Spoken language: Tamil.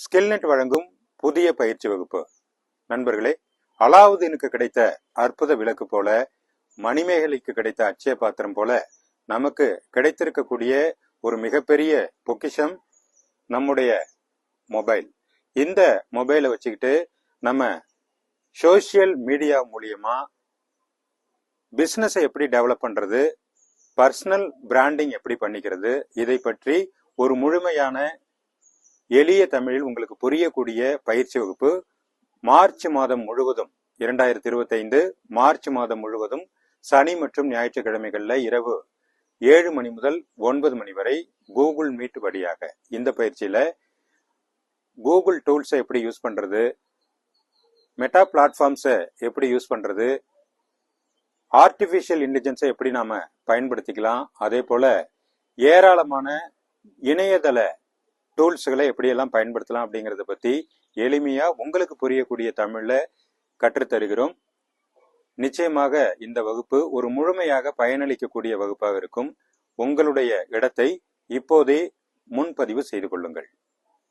ஸ்கில்நெட் வழங்கும் புதிய பயிற்சி வகுப்பு. நண்பர்களே, அலாவுதீனுக்கு கிடைத்த அற்புத விளக்கு போல, மணிமேகலைக்கு கிடைத்த அட்சய பாத்திரம் போல நமக்கு கிடைத்திருக்கக்கூடிய ஒரு மிகப்பெரிய பொக்கிஷம் நம்முடைய மொபைல். இந்த மொபைலை வச்சுக்கிட்டு நம்ம சோசியல் மீடியா மூலியமா பிசினஸை எப்படி டெவலப் பண்றது, பர்சனல் பிராண்டிங் எப்படி பண்ணிக்கிறது, இதை பற்றி ஒரு முழுமையான எளிய தமிழில் உங்களுக்கு புரியக்கூடிய பயிற்சி வகுப்பு மார்ச் மாதம் முழுவதும் 2025 மார்ச் மாதம் முழுவதும் சனி மற்றும் ஞாயிற்றுக்கிழமைகள்ல இரவு 7 மணி முதல் 9 மணி வரை கூகுள் மீட் வழியாக இந்த பயிற்சியில கூகுள் டூல்ஸை எப்படி யூஸ் பண்றது, மெட்டா பிளாட்ஃபார்ம்ஸை எப்படி யூஸ் பண்றது, ஆர்டிபிஷியல் இன்டெலிஜென்ஸை எப்படி நாம பயன்படுத்திக்கலாம், அதே போல ஏராளமான இணையதள டூல்ஸ்களை எப்படியெல்லாம் பயன்படுத்தலாம் அப்படிங்கறத பத்தி எளிமையா உங்களுக்கு புரியக்கூடிய தமிழ்ல கற்றுத்தருகிறோம். நிச்சயமாக இந்த வகுப்பு ஒரு முழுமையாக பயனளிக்கக்கூடிய வகுப்பாக இருக்கும். உங்களுடைய இடத்தை இப்போதே முன்பதிவு செய்து கொள்ளுங்கள்.